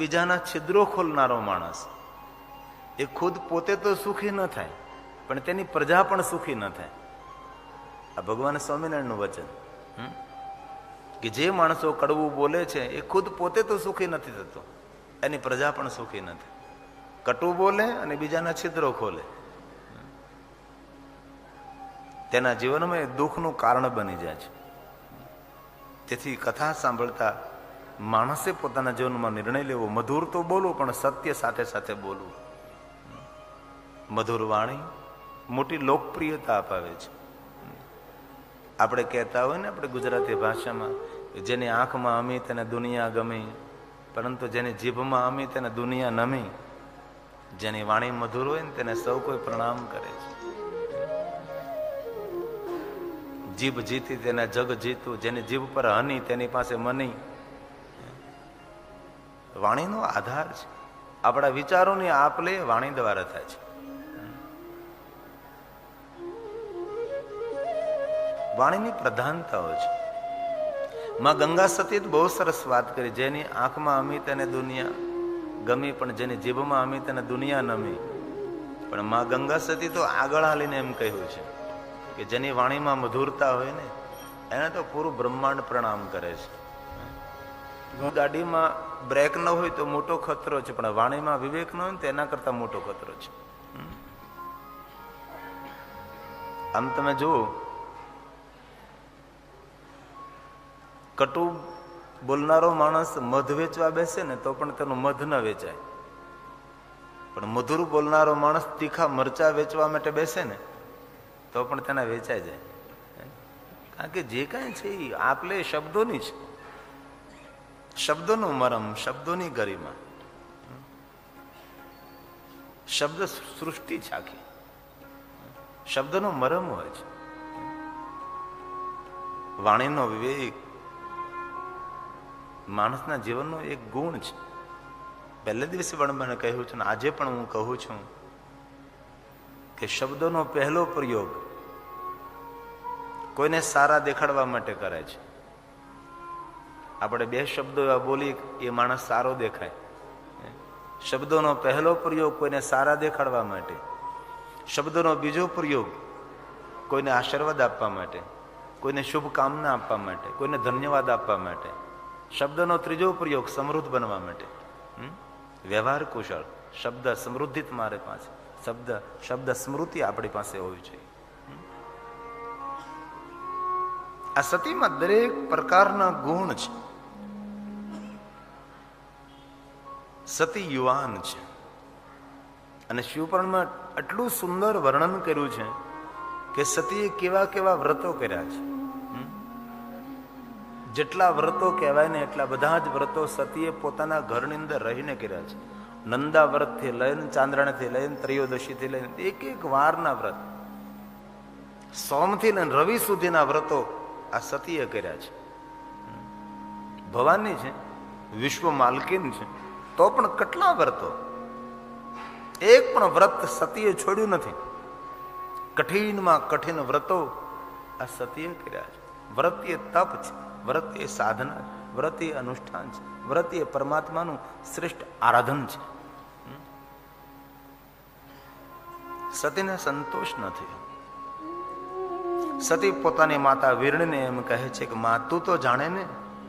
બીજાના છિદ્રો ખોલનારો માણસ એ ખુદ પોતે તો સુખી ન થાય, પણ તેની પ્રજા પણ સુખી ન થાય. આ ભગવાન સ્વામિનારાયણનું વચન. કે જે માણસો કડવું બોલે છે એ ખુદ પોતે તો સુખી નથી થતો, એની પ્રજા પણ સુખી નથી. કટુ બોલે અને બીજાના છિદ્રો ખોલે, તેના જીવનમાં એ દુઃખનું કારણ બની જાય છે. તેથી કથા સાંભળતા માણસે પોતાના જીવનમાં નિર્ણય લેવો, મધુર તો બોલવું પણ સત્ય સાથે સાથે બોલવું. મધુર વાણી મોટી લોકપ્રિયતા અપાવે છે. આપણે કહેતા હોય ને, આપણે ગુજરાતી ભાષામાં, જેની આંખમાં અમી તેને દુનિયા ગમી, પરંતુ જેની જીભમાં અમી તેને દુનિયા નમી. જેની વાણી મધુર હોય ને તેને સૌ કોઈ પ્રણામ કરે છે. જીભ જીતી તેને જગ જીતું, જેની જીભ પર હની તેની પાસે મની. વાણીનો આધાર છે. આપણા વિચારોની આપ-લે વાણી દ્વારા થાય છે. વાણીની પ્રધાનતાઓ છે. માં ગંગા સતી બહુ સરસ વાત કરી, જેની આંખમાં અમી તેને દુનિયા ગમી, પણ જેની જીભમાં અમી તેને દુનિયા નમી. પણ માં ગંગા સતી તો આગળ હાલીને એમ કહ્યું છે કે જેની વાણીમાં મધુરતા હોય ને એને તો પૂરું બ્રહ્માંડ પ્રણામ કરે છે. ગાડીમાં બ્રેક ન હોય તો મોટો ખતરો છે, પણ વાણીમાં વિવેક ન હોય તો એના કરતા મોટો ખતરો છે. આમ તમે જુઓ, કટુ બોલનારો માણસ મધ વેચવા બેસે ને તો પણ તેનું મધ ન વેચાય, પણ મધુર બોલનારો માણસ તીખા મરચા વેચવા માટે બેસે ને તો પણ તેના વેચાઈ જાય. કારણ કે જે કાંઈ છે એ આપલે શબ્દોની છે. શબ્દોનું મરમ, શબ્દોની ગરિમા. શબ્દ સૃષ્ટિ છે આખી, શબ્દનો મરમ હોય છે. વાણીનો વિવેક માણસના જીવનનો એક ગુણ છે. પહેલે દિવસે પણ મને કહ્યું છે ને આજે પણ હું કહું છું કે શબ્દોનો પહેલો પ્રયોગ કોઈને સારા દેખાડવા માટે કરે છે. આપણે બે શબ્દો એવા બોલી એ માણસ સારો દેખાય. શબ્દોનો પહેલો પ્રયોગ કોઈને સારા દેખાડવા માટે, શબ્દોનો બીજો પ્રયોગ કોઈને આશીર્વાદ આપવા માટે, કોઈને શુભકામના આપવા માટે, કોઈને ધન્યવાદ આપવા માટે, શબ્દનો ત્રીજો પ્રયોગ સમૃદ્ધ બનવા માટે. વ્યવહાર કુશળ, શબ્દ સમૃદ્ધિ તમારી પાસે, શબ્દ સ્મૃતિ આપણી પાસે હોવી જોઈએ. આ સતીમાં દરેક પ્રકારના ગુણ છે. સતી યુવાન છે અને શિવપુરાણમાં આટલું સુંદર વર્ણન કર્યું છે કે સતીએ કેવા કેવા વ્રતો કર્યા છે. જેટલા વ્રતો કહેવાય ને એટલા બધા જ વ્રતો સતીએ પોતાના ઘરની અંદર રહીને કર્યા છે. નંદા વ્રતથી લઈને, ચાંદ્રાયણથી લઈને, ત્રયોદશીથી લઈને એક એક વારના વ્રત, સોમથી લઈને રવિ સુધીના વ્રતો આ સતીએ કર્યા છે. ભવાની છે, વિશ્વ માલકીન છે, તો પણ કેટલા વ્રતો, એક પણ વ્રત સતીએ છોડ્યું નથી. કઠિનમાં કઠિન વ્રતો આ સતીએ કર્યા છે. વ્રત એ તપ છે, વ્રત એ સાધના, વ્રત એ અનુષ્ઠાન છે, વ્રત એ પરમાત્માનું શ્રેષ્ઠ આરાધન છે. સતીને સંતોષ નથી. સતી પોતાની માતા વીરણીને એમ કહે છે કે માં તું તો જાણે ને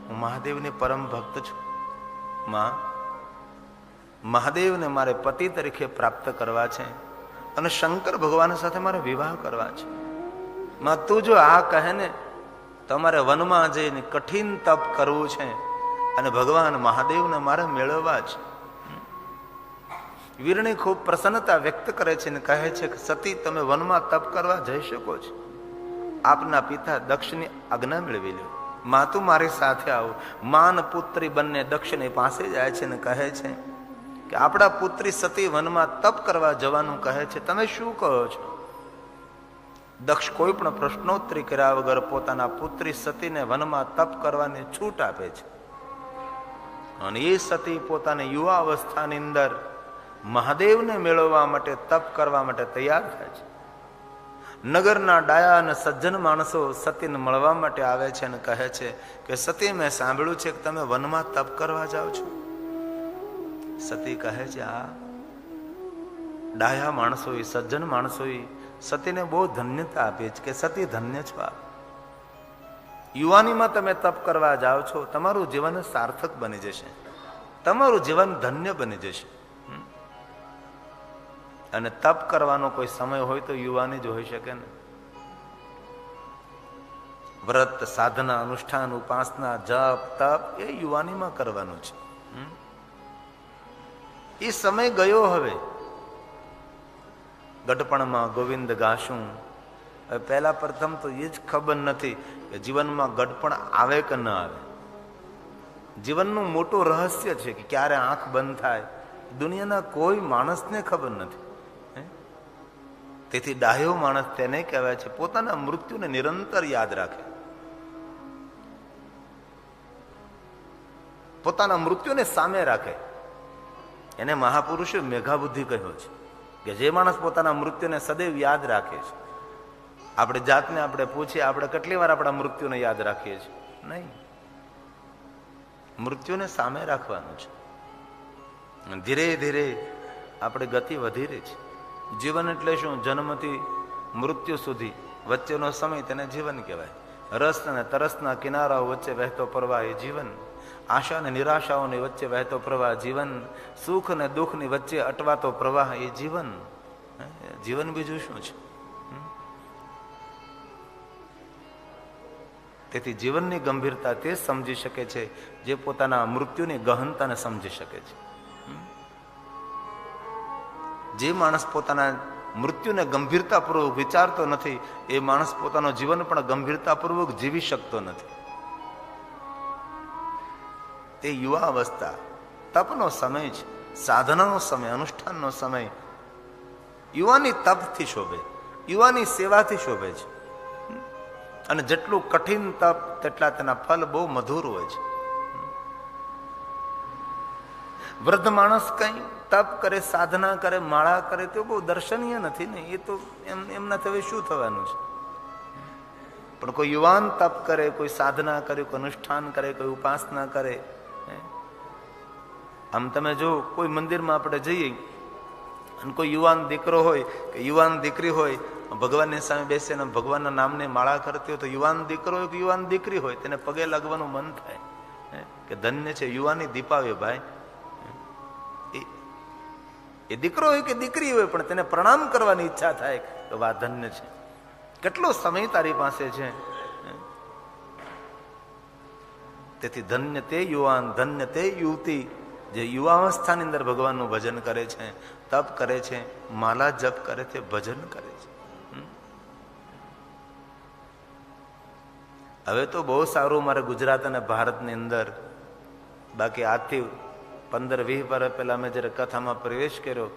હું મહાદેવની પરમ ભક્ત છું. માં, મહાદેવને મારે પતિ તરીકે પ્રાપ્ત કરવા છે અને શંકર ભગવાન સાથે મારે વિવાહ કરવા છે. માં તું જો આ કહે ને તમારે વનમાં જઈને કઠિન તપ કરવું છે અને ભગવાન મહાદેવને મારે મેળવવા છે. વીરણી ખૂબ પ્રસન્નતા વ્યક્ત કરે છે અને કહે છે કે સતી તમે વનમાં તપ કરવા જઈ શકો છો. આપના પિતા દક્ષની આજ્ઞા મેળવી લો. માં તું મારી સાથે આવો. માન પુત્રી બંને દક્ષની પાસે જાય છે અને કહે છે કે આપણા પુત્રી સતી વનમાં તપ કરવા જવાનું કહે છે, તમે શું કહો છો? દક્ષ કોઈ પણ પ્રશ્નોત્તરી કર્યા વગર પોતાના પુત્રી સતીને વનમાં તપ કરવાની છૂટ આપે છે. અને એ સતી પોતાની યુવા અવસ્થાની અંદર મહાદેવને મેળવવા માટે તપ કરવા માટે તૈયાર થાય છે. નગરના ડાયા અને સજ્જન માણસો સતીને મળવા માટે આવે છે અને કહે છે કે સતી મેં સાંભળ્યું છે કે તમે વનમાં તપ કરવા જાઓ છો. સતી કહે છે આ ડાયા માણસો, સજ્જન માણસો સતીને બહુ ધન્યતા આપી છે કે સતી ધન્ય છો આપ. યુવાનીમાં તમે તપ કરવા જાઓ છો, તમારું જીવન સાર્થક બની જશે, તમારું જીવન ધન્ય બની જશે. અને તપ કરવાનો કોઈ સમય હોય તો યુવાની જ હોઈ શકે ને. વ્રત, સાધના, અનુષ્ઠાન, ઉપાસના, જપ, તપ એ યુવાનીમાં કરવાનું છે. એ સમય ગયો. હવે ગઢપણમાં ગોવિંદ ગાશું. પહેલા પ્રથમ તો એ જ ખબર નથી કે જીવનમાં ગઢપણ આવે કે ન આવે. જીવનનું મોટું રહસ્ય છે કે ક્યારે આંખ બંધ થાય દુનિયાના કોઈ માણસને ખબર નથી. તેથી ડાહ્યો માણસ તેને કહેવાય છે પોતાના મૃત્યુને નિરંતર યાદ રાખે, પોતાના મૃત્યુને સામે રાખે. એને મહાપુરુષે મેઘાબુદ્ધિ કહ્યો છે કે જે માણસ પોતાના મૃત્યુને સદૈવ યાદ રાખે છે. આપણે જાતને આપણે પૂછીએ, આપણે કેટલી વાર આપણા મૃત્યુને યાદ રાખીએ છીએ? નહીં. મૃત્યુને સામે રાખવાનું છે. ધીરે ધીરે આપણે ગતિ વધી રહી છે. જીવન એટલે શું? જન્મથી મૃત્યુ સુધી વચ્ચેનો સમય તેને જીવન કહેવાય. રસ અને તરસના કિનારાઓ વચ્ચે વહેતો પ્રવાહ એ જીવન. આશા અને નિરાશાઓની વચ્ચે વહેતો પ્રવાહ જીવન. સુખ અને દુઃખની વચ્ચે અટવાતો પ્રવાહ એ જીવન. જીવન બીજું શું છે? તેથી જીવનની ગંભીરતા તે સમજી શકે છે જે પોતાના મૃત્યુની ગહનતાને સમજી શકે છે. જે માણસ પોતાના મૃત્યુને ગંભીરતાપૂર્વક વિચારતો નથી એ માણસ પોતાનો જીવન પણ ગંભીરતાપૂર્વક જીવી શકતો નથી. તે યુવા અવસ્થા તપનો સમય છે, સાધનાનો સમય, અનુષ્ઠાનનો સમય. યુવાની તપથી શોભે, યુવાની સેવાથી શોભે છે. અને જેટલું કઠિન તપ તેટલા તેના ફલ બહુ મધુર હોય છે. વૃદ્ધ માણસ કઈ તપ કરે, સાધના કરે, માળા કરે તો બહુ દર્શનીય નથી ને. એ તો એમનાથી હવે શું થવાનું છે? પણ કોઈ યુવાન તપ કરે, કોઈ સાધના કરે, કોઈ અનુષ્ઠાન કરે, કોઈ ઉપાસના કરે. આમ તમે જો કોઈ મંદિરમાં આપણે જઈએ અને કોઈ યુવાન દીકરો હોય કે યુવાન દીકરી હોય ભગવાનની સામે બેસીને ભગવાનના નામને માળા કરતી હોય તો યુવાન દીકરો હોય કે યુવાન દીકરી હોય તેને પગે લાગવાનું મન થાય કે ધન્ય છે યુવાની દીપાવે ભાઈ. એ દીકરો હોય કે દીકરી હોય પણ તેને પ્રણામ કરવાની ઈચ્છા થાય કે વાહ ધન્ય છે, કેટલો સમય તારી પાસે છે. તેથી ધન્ય તે યુવાન, ધન્ય તે યુવતી જે યુવાવસ્થાની અંદર ભગવાનનું ભજન કરે છે, તપ કરે છે, માલા જપ કરે છે, ભજન કરે છે. હવે તો બહુ સારું મારે ગુજરાત અને ભારતની અંદર. બાકી આજથી 15-20 વર્ષ પહેલા મેં જયારે કથામાં પ્રવેશ કર્યો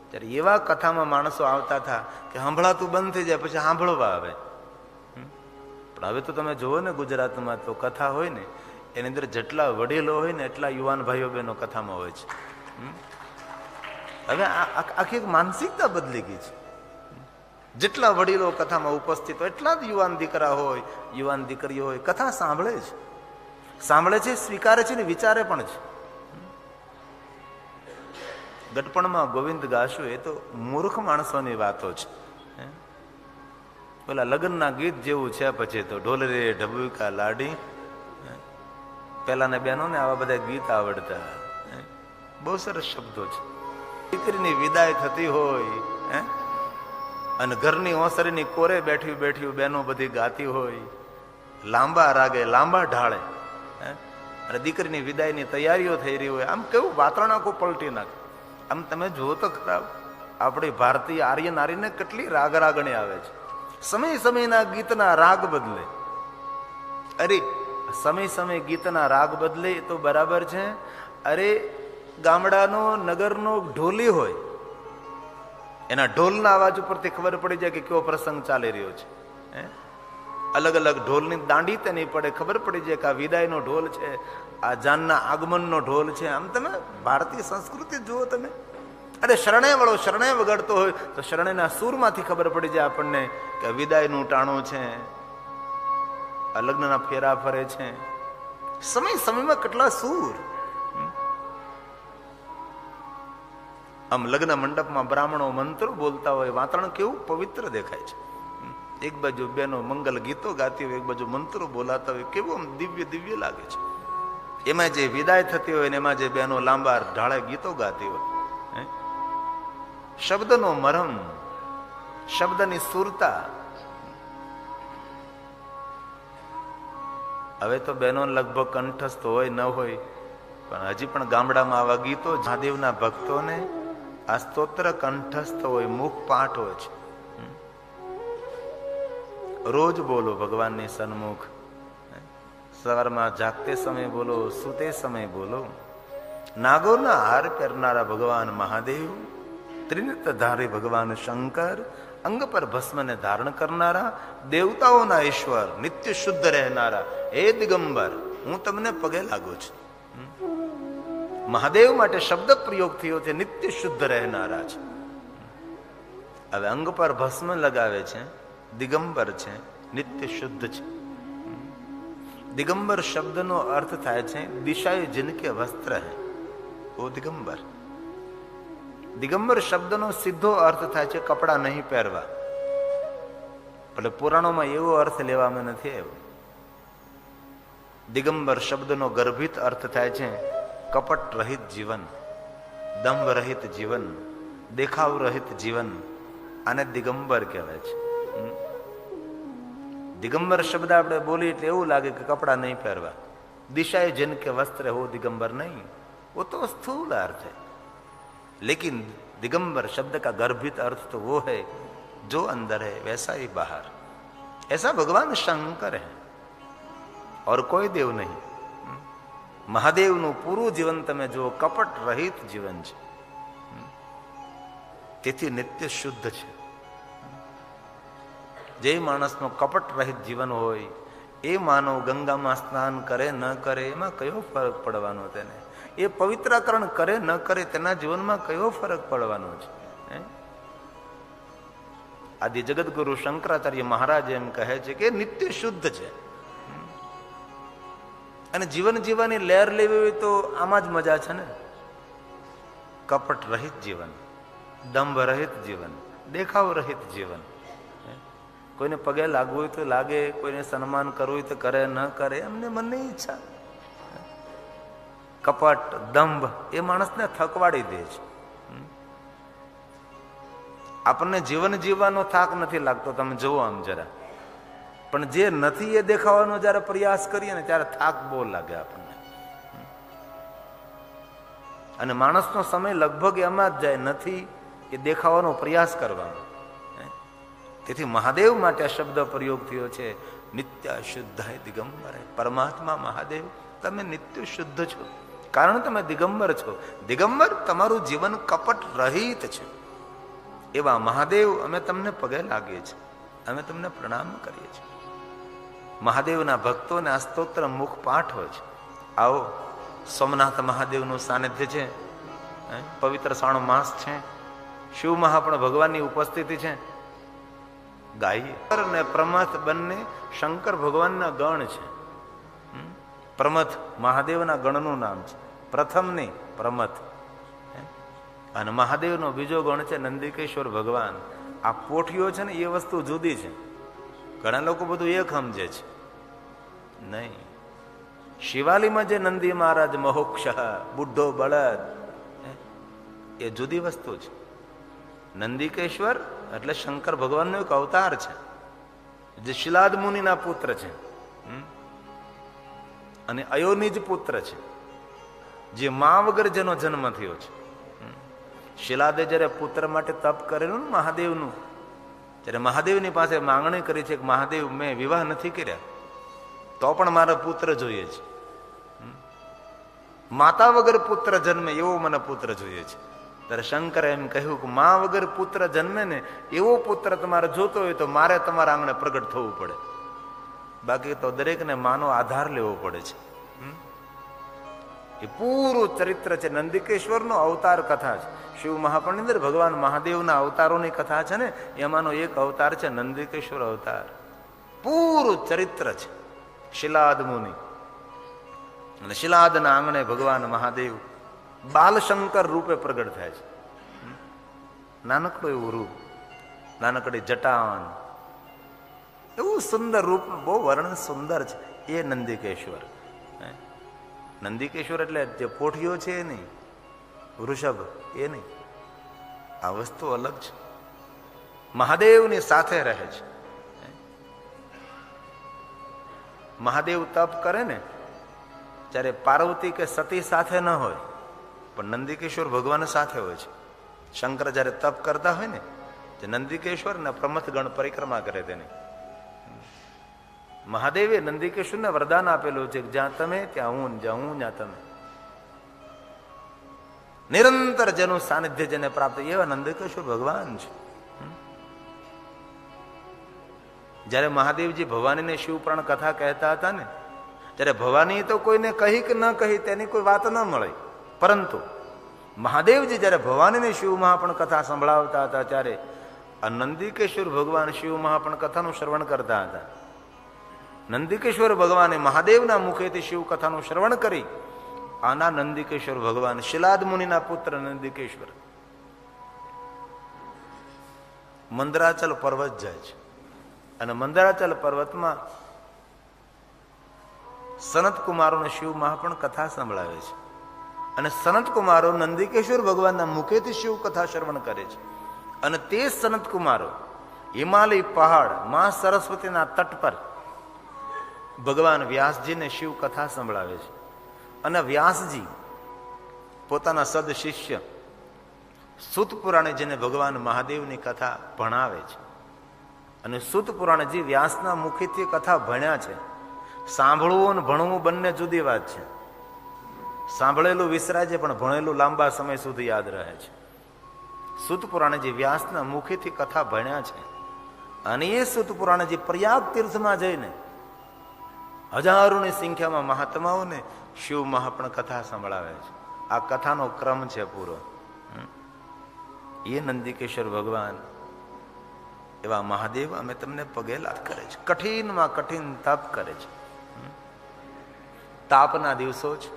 ત્યારે એવા કથામાં માણસો આવતા હતા કે સાંભળાતું બંધ થઈ જાય પછી સાંભળવા આવે. પણ હવે તો તમે જુઓ ને ગુજરાતમાં તો કથા હોય ને એની અંદર જેટલા વડીલો હોય ને એટલા યુવાન ભાઈઓ બહેનો કથામાં હોય છે. હવે આખી એક માનસિકતા બદલી ગઈ છે. જેટલા વડીલો કથામાં ઉપસ્થિત હોય એટલા જ યુવાન દીકરા હોય, યુવાન દીકરીઓ હોય કથા સાંભળે છે, સાંભળે છે, સ્વીકારે છે ને વિચારે પણ છે. ગઢપણમાં ગોવિંદ ગાશું એ તો મૂર્ખ માણસોની વાતો છે. પેલા લગ્નના ગીત જેવું છે. પછી તો ઢોલ રે ઢબુકા લાડી. પેલાના બહેનોને આવા બધા ગીત આવડતા. બહુ સરસ શબ્દો છે. દીકરીની વિદાય થતી હોય અને ઘરની ઓસરીની કોરે બેઠી બેઠી બહેનો બધી ગાતી હોય, લાંબા રાગે લાંબા ઢાળે અને દીકરીની વિદાયની તૈયારીઓ થઈ રહી હોય. આમ કેવું વાતાવરણ આખું પલટી નાખે. આમ તમે જુઓ તો ખરાબ આપણી ભારતીય આર્ય નારીને કેટલી રાગ રાગણી આવે છે. સમય સમયના ગીતના રાગ બદલે. અરે સમય સમય ગીતના રાગ બદલે એ તો બરાબર છે. અરે ગામડાનો નગરનો ઢોલી હોય એના ઢોલના અવાજ ઉપરથી ખબર પડી જાય કે કેવો પ્રસંગ ચાલી રહ્યો છે. અલગ અલગ ઢોલની દાંડી તે નહીં પડે, ખબર પડી જાય કે આ વિદાયનો ઢોલ છે, આ જાનના આગમનનો ઢોલ છે. આમ તમે ભારતીય સંસ્કૃતિ જુઓ તમે. અરે શરણાઈ વાળો શરણાઈ વગાડતો હોય તો શરણાઈના સૂરમાંથી ખબર પડી જાય આપણને કે વિદાયનું ટાણું છે, આ લગ્નના ફેરા ફરે છે. સમય સમયમાં કેટલા સૂર. આમ લગ્ન મંડપમાં બ્રાહ્મણો મંત્રો બોલતા હોય, વાતાવરણ કેવું પવિત્ર દેખાય છે. એક બાજુ બેનો મંગલ ગીતો ગાતી હોય, એક બાજુ મંત્રો બોલાતા હોય, કેવું આમ દિવ્ય દિવ્ય લાગે છે. એમાં જે વિદાય થતી હોય ને એમાં જે બેનો લાંબા ઢાળે ગીતો ગાતી હોય, શબ્દનો મરમ, શબ્દની સુરતા. હવે તો બહેનો લગભગ કંઠસ્થ હોય ન હોય, પણ હજી પણ ગામડામાં આવા ગીતો મહાદેવના ભક્તોને આ સ્તોત્ર કંઠસ્થ હોય, મુખ પાઠ હોય છે. રોજ બોલો ભગવાનની સન્મુખ. સવારમાં જાગતે સમય બોલો, સૂતે સમય બોલો. નાગોના હાર પહેરનારા ભગવાન મહાદેવ, ત્રિનેત્રધારી ભગવાન શંકર, અંગ પર ભસ્મને ધારણ કરનારા, દેવતાઓના ઈશ્વર, નિત્ય શુદ્ધ રહેનારા હે દિગંબર, હું તમને પગે લાગુ છું. મહાદેવ માટે શબ્દ પ્રયોગ થયો છે, નિત્ય શુદ્ધ રહેનારા છે. હવે અંગ પર ભસ્મ લગાવે છે, દિગંબર છે, નિત્ય શુદ્ધ છે. દિગંબર શબ્દનો અર્થ થાય છે દિશાએ જિનકે વસ્ત્ર હૈ, ઓ દિગંબર. દિગંબર શબ્દનો સીધો અર્થ થાય છે કપડા નહીં પહેરવા, એટલે પુરાણોમાં એવો અર્થ લેવામાં નથી આવ્યો. દિગંબર શબ્દનો ગર્ભિત અર્થ થાય છે કપટ રહિત જીવન, દંભ રહિત જીવન, દેખાવ રહિત જીવન. આને દિગંબર કહેવાય છે. દિગંબર શબ્દ આપણે બોલીએ એટલે એવું લાગે કે કપડા નહીં પહેરવા. દિશાએ જિનકે વસ્ત્ર હો दिगंबर नहीं, वो तो स्थूल अर्थ है, लेकिन दिगंबर शब्द का गर्भित अर्थ तो वो है जो अंदर है वैसा ही बाहर. ऐसा भगवान शंकर है और कोई देव नहीं. મહાદેવનું પૂરું જીવન તમે જો કપટ રહિત જીવન છે, તેથી નિત્ય શુદ્ધ છે. જે માણસનો કપટ રહિત જીવન હોય એ માનવ ગંગામાં સ્નાન કરે ન કરે એમાં કયો ફરક પડવાનો તેને? એ પવિત્રાકરણ કરે ન કરે તેના જીવનમાં કયો ફરક પડવાનો છે? આદિ જગતગુરુ શંકરાચાર્ય મહારાજ એમ કહે છે કે નિત્ય શુદ્ધ છે. અને જીવન જીવવાની લહેર લેવી હોય તો આમાં જ મજા છે ને. કપટ રહિત જીવન, દંભ રહિત જીવન, દેખાવ રહિત જીવન. કોઈને પગે લાગવું હોય તો લાગે, કોઈને સન્માન કરવું હોય તો કરે, ન કરે એમને મનની ઈચ્છા. કપટ દંભ એ માણસને થકવાડી દે છે. આપણને જીવન જીવવાનો થાક નથી લાગતો, તમે જુઓ આમ જરા. પણ જે નથી એ દેખાવાનો જયારે પ્રયાસ કરીએ ને ત્યારે થાક બહુ લાગે આપણને. અને માણસનો સમય લગભગ એમાં જ જાય, નથી એ દેખાવાનો પ્રયાસ કરવાનો. તેથી મહાદેવ માટે આ શબ્દ પ્રયોગ થયો છે નિત્ય શુદ્ધ દિગંબર. પરમાત્મા મહાદેવ તમે નિત્ય શુદ્ધ છો, કારણ તમે દિગંબર છો. દિગંબર તમારું જીવન કપટ રહિત છે. એવા મહાદેવ અમે તમને પગે લાગીએ છીએ, અમે તમને પ્રણામ કરીએ છીએ. મહાદેવના ભક્તોને આ સ્તોત્ર મુખ પાઠ હોય છે. આવો, સોમનાથ મહાદેવનું સાનિધ્ય છે, પવિત્ર 3 માસ છે, શિવ મહાપણ ભગવાનની ઉપસ્થિતિ છે. ગાઈએ. ને પ્રમથ બંને શંકર ભગવાનના ગણ છે. પ્રમથ મહાદેવના ગણનું નામ છે, પ્રથમ નહીં પ્રમથ. અને મહાદેવનો બીજો ગણ છે નંદિકેશ્વર ભગવાન. આ પોઠીઓ છે ને એ વસ્તુ જુદી છે. ઘણા લોકો બધું એક સમજે છે, નહીં. શિવાલીમાં જે નંદી મહારાજ મહોક્ષ બુઢો બળદ એ જુદી વસ્તુ છે. નંદિકેશ્વર એટલે શંકર ભગવાનનો એક અવતાર છે, જે શિલાદ મુનિના પુત્ર છે અને અયોનિજ પુત્ર છે, જે મા વગર જેનો જન્મ થયો છે. શિલાદે જયારે પુત્ર માટે તપ કરેલું ને મહાદેવનું, ત્યારે મહાદેવની પાસે માંગણી કરી છે કે મહાદેવ મેં વિવાહ નથી કર્યા તો પણ મારા પુત્ર જોઈએ છે. માતા વગર પુત્ર જન્મે એવો મને પુત્ર જોઈએ છે. ત્યારે શંકરે એમ કહ્યું કે મા વગર પુત્ર જન્મે ને એવો પુત્ર તમારે જોતો હોય તો મારે તમારા આંગણે પ્રગટ થવું પડે, બાકી તો દરેકને માનો આધાર લેવો પડે છે. એ પૂરું ચરિત્ર છે. નંદિકેશ્વરનો અવતાર કથા છે. શિવ મહાપુરાણની અંદર ભગવાન મહાદેવના અવતારોની કથા છે ને, એમાંનો એક અવતાર છે નંદિકેશ્વર અવતાર. પૂરું ચરિત્ર છે શિલાદ મુનિ. અને શિલાદના આંગણે ભગવાન મહાદેવ બાલશંકર રૂપે પ્રગટ થાય છે. નાનકડું એવું રૂપ, નાનકડી જટાન, એવું સુંદર રૂપ, બહુ વર્ણન સુંદર છે. એ નંદિકેશ્વર. નંદિકેશ્વર એટલે જે પોઠીઓ છે એ નહીં, વૃષભ એ નહીં, આ વસ્તુ અલગ છે. મહાદેવની સાથે રહે છે. મહાદેવ તપ કરે ને ત્યારે પાર્વતી કે સતી સાથે ન હોય, પણ નંદિકેશ્વર ભગવાન સાથે હોય છે. શંકર જયારે તપ કરતા હોય ને, જે નંદિકેશ્વર ને પ્રમથગણ પરિક્રમા કરે તેને. મહાદેવે નંદિકેશ્વરને વરદાન આપેલું છે કે જ્યાં તમે ત્યાં હું, જ્યાં હું ત્યાં તમે. નિરંતર જેનું સાનિધ્ય જેને પ્રાપ્ત, એવા નંદિકેશ્વર ભગવાન છે. જયારે મહાદેવજી ભવાનીને શિવપુરાણ કથા કહેતા હતા ને, ત્યારે ભવાની તો કોઈને કહી કે ન કહી તેની કોઈ વાત ન મળે, પરંતુ મહાદેવજી જયારે ભવાનીને શિવ મહાપણ કથા સંભળાવતા હતા ત્યારે આ નંદિકેશ્વર ભગવાન શિવ મહાપણ કથાનું શ્રવણ કરતા હતા. નંદિકેશ્વર ભગવાને મહાદેવના મુખેથી શિવ કથાનું શ્રવણ કરી આના નંદિકેશ્વર ભગવાન શિલાદ મુનિના પુત્ર નંદિકેશ્વર મંદરાચલ પર્વત જાય છે, અને મંદરાચલ પર્વતમાં સનત કુમારોને શિવ મહાપણ કથા સંભળાવે છે, અને સનત કુમારો નંદિકેશ્વર ભગવાનના મુખેથી શિવ કથા શ્રવણ કરે છે. અને તે સનત કુમારો હિમાલય પહાડ માં સરસ્વતીના તટ પર ભગવાન વ્યાસજીને શિવ કથા સંભળાવે છે. અને વ્યાસજી પોતાના સદ શિષ્ય સૂત પુરાણેજીને ભગવાન મહાદેવની કથા ભણાવે છે. અને સૂત પુરાણજી વ્યાસના મુખેથી કથા ભણ્યા છે. સાંભળવું અને ભણવું બંને જુદી વાત છે. સાંભળેલું વિસરાય છે, પણ ભણેલું લાંબા સમય સુધી યાદ રહે છે. સૂત પુરાણજી વ્યાસના મુખેથી કથા ભણ્યા છે. અને એ સૂત પુરાણજી પ્રયાગ તીર્થમાં જઈને હજારોની સંખ્યામાં મહાત્માઓને શિવ મહાપણ કથા સંભળાવે છે. આ કથાનો ક્રમ છે પૂરો. એ નંદિકેશ્વર ભગવાન એવા મહાદેવ અમે તમને પગે લાગ કરે છે. કઠિનમાં કઠિન તપ કરે છે. તાપના દિવસો છે,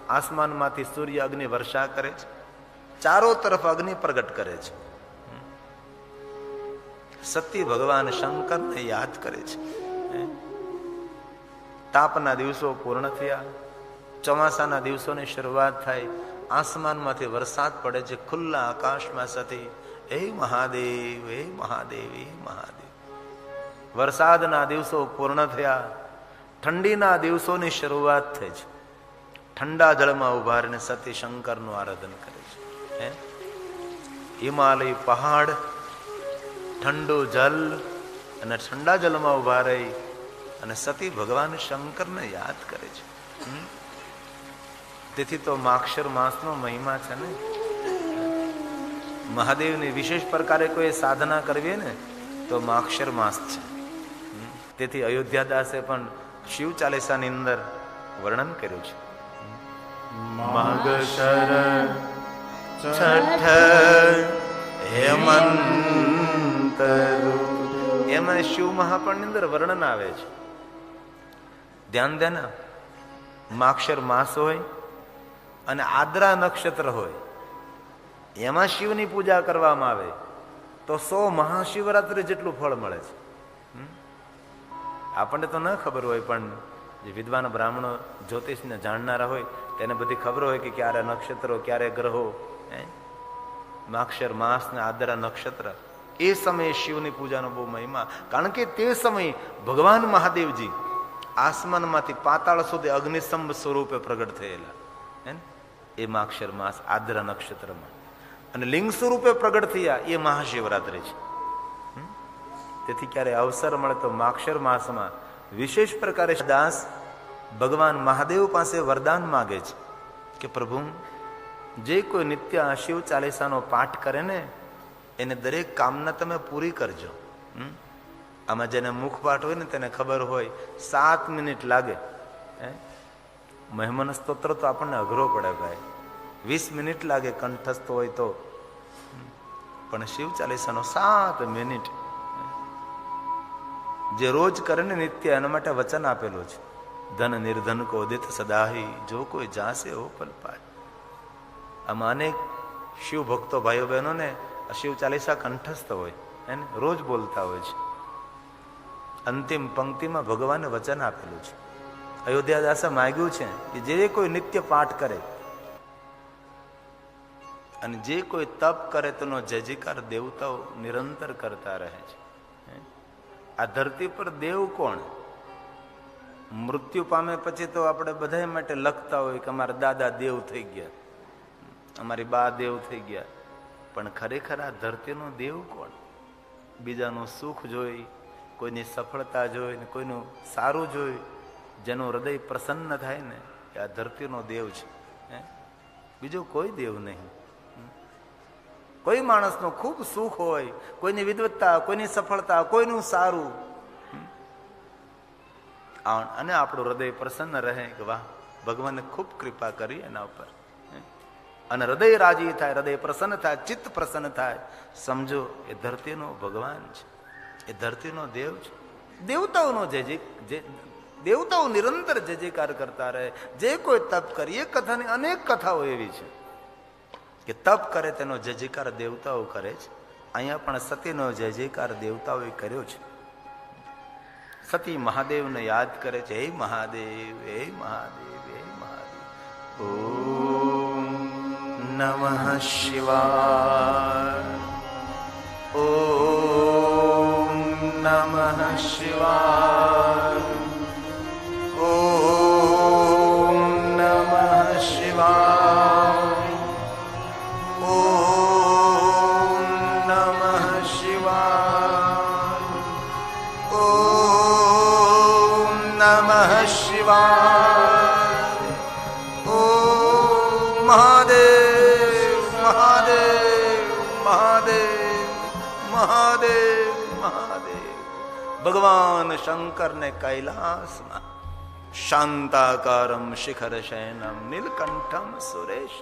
આસમાનમાંથી સૂર્ય અગ્નિ વર્ષા કરે છે, ચારો તરફ અગ્નિ પ્રગટ કરે છે. સતી ભગવાન શંકરને યાદ કરે છે. તાપના દિવસો પૂર્ણ થયા, ચોમાસાના દિવસોની શરૂઆત થાય, આસમાનમાંથી વરસાદ પડે છે, ખુલ્લા આકાશમાં સતી હે મહાદેવ, હે મહાદેવ, હે મહાદેવ. વરસાદના દિવસો પૂર્ણ થયા, ઠંડીના દિવસોની શરૂઆત થઈ છે. ઠંડા જળમાં ઉભા રહીને સતી શંકરનું આરાધન કરે છે. હિમાલય પહાડ, ઠંડુ જલ, અને ઠંડા જલમાં ઉભા રહી અને સતી ભગવાન શંકરને યાદ કરે છે. તેથી તો માક્ષર માસનો મહિમા છે ને. મહાદેવની વિશેષ પ્રકારે કોઈ સાધના કરવી ને તો માક્ષર માસ છે. તેથી અયોધ્યાદાસે પણ શિવ ચાલીસાની અંદર વર્ણન કર્યું છે. માગશર છઠ હેમંત, એમાં શિવ મહાપણ ની અંદર વર્ણન આવે છે. ધ્યાન દેના, માક્ષર માસ હોય અને આદ્રા નક્ષત્ર હોય, એમાં શિવની પૂજા કરવામાં આવે તો 100 મહાશિવરાત્રિ જેટલું ફળ મળે છે. આપણને તો ન ખબર હોય, પણ જે વિદ્વાન બ્રાહ્મણો જ્યોતિષને જાણનારા હોય તેને બધી ખબર હોય કે ક્યારે નક્ષત્રો, ક્યારે ગ્રહો. માક્ષર માસ ને આદ્રા નક્ષત્ર, એ સમયે શિવની પૂજાનો બહુ મહિમા. કારણ કે તે સમયે ભગવાન મહાદેવજી આસમાનમાંથી પાતાળ સુધી અગ્નિસ્તંભ સ્વરૂપે પ્રગટ થયેલા એ માક્ષર માસ આદ્રા નક્ષત્રમાં, અને લિંગ સ્વરૂપે પ્રગટ થયા એ મહાશિવરાત્રિ છે. તેથી ક્યારે અવસર મળે તો માક્ષર માસમાં વિશેષ પ્રકારે દાસ ભગવાન મહાદેવ પાસે વરદાન માગે છે કે પ્રભુ, જે કોઈ નિત્ય શિવ ચાલીસાનો પાઠ કરે ને એને દરેક કામના તમે પૂરી કરજો. આમાં જેને મુખપાઠ હોય ને તેને ખબર હોય 7 મિનિટ લાગે. મહેમન સ્તોત્ર તો આપણને અઘરો પડે ભાઈ, 20 મિનિટ લાગે કંઠસ્થ હોય તો, પણ શિવ ચાલીસાનો 7 મિનિટ જે રોજ કરે ને નિત્ય, એના માટે વચન આપેલું છે, ધન નિર્ધન કો દિત સદાહી, જો કોઈ જાસે હો પલ પાય. આમાં અનેક શિવ ભક્તો ભાઈઓ બહેનોને શિવ ચાલીસા કંઠસ્થ હોય એને રોજ બોલતા હોય છે. અંતિમ પંક્તિમાં ભગવાને વચન આપેલું છે. અયોધ્યાદાસે માગ્યું છે કે જે કોઈ નિત્ય પાઠ કરે અને જે કોઈ તપ કરે તેનો જય જયકાર દેવતાઓ નિરંતર કરતા રહે છે. આ ધરતી પર દેવ કોણ? મૃત્યુ પામે પછી તો આપણે બધા માટે લખતા હોય કે અમારા દાદા દેવ થઈ ગયા, અમારી બા દેવ થઈ ગયા, પણ ખરેખર આ ધરતીનો દેવ કોણ? બીજાનું સુખ જોઈ, કોઈની સફળતા જોઈ ને કોઈનું સારું જોઈ જેનું હૃદય પ્રસન્ન થાય ને એ આ ધરતીનો દેવ છે. બીજો કોઈ દેવ નહીં. કોઈ માણસનું ખૂબ સુખ હોય, કોઈની વિદવત્તા, કોઈની સફળતા, કોઈનું સારું, અને આપણું હૃદય પ્રસન્ન રહે કે વાહ ભગવાને ખૂબ કૃપા કરી એના ઉપર, અને હૃદય રાજી થાય, હૃદય પ્રસન્ન થાય, ચિત્ત પ્રસન્ન થાય, સમજો એ ધરતીનો ભગવાન છે, એ ધરતીનો દેવ છે. દેવતાઓનો દેવતાઓ નિરંતર જય જયકાર કરતા રહે. જે કોઈ તપ કરે, એ કથાની અનેક કથાઓ એવી છે કે તપ કરે તેનો જય જયકાર દેવતાઓ કરે છે. અહીંયા પણ સતીનો જય જયકાર દેવતાઓએ કર્યો છે. સતી મહાદેવને યાદ કરે છે, હે મહાદેવ, હે મહાદેવ, હે મહાદેવ. ઓમ નમઃ શિવાય, ઓમ નમઃ શિવાય, ઓમ નમઃ શિવાય, ઓમ નમઃ શિવાય, ઓમ નમઃ શિવાય, ઓમ મહાદેવ, મહાદેવ, મહાદેવ, મહાદેવ, મહાદેવ. ભગવાન શંકરને કૈલાસમાં શાંતાકારમ શિખર શયનમ નીલકંઠમ સુરેશ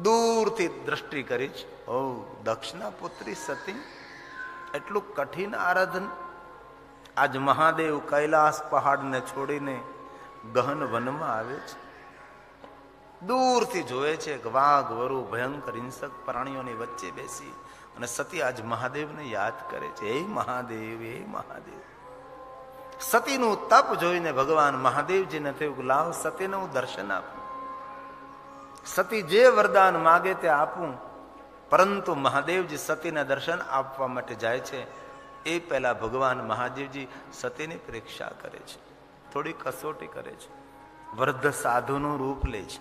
દૂરથી દ્રષ્ટિ કરી છે. ઓ દક્ષના પુત્રી સતી, એટલું કઠિન આરાધન. આજ મહાદેવ કૈલાસ પહાડને છોડીને ગહન વનમાં આવે છે. દૂરથી જોવે છે કે વાઘ, વરુ, ભયંકર હિંસક પ્રાણીઓની વચ્ચે બેસી અને સતી આજ મહાદેવને યાદ કરે છે, હે મહાદેવ, હે મહાદેવ. સતીનું તપ જોઈને ભગવાન મહાદેવજીને થયું કે લાવ સતીને હું દર્શન આપું. સતી જે વરદાન માગે તે આપું. પરંતુ મહાદેવજી સતીને દર્શન આપવા માટે જાય છે એ પહેલા ભગવાન મહાદેવજી સતીની પરીક્ષા કરે છે, થોડી કસોટી કરે છે. વૃદ્ધ સાધુનું રૂપ લે છે.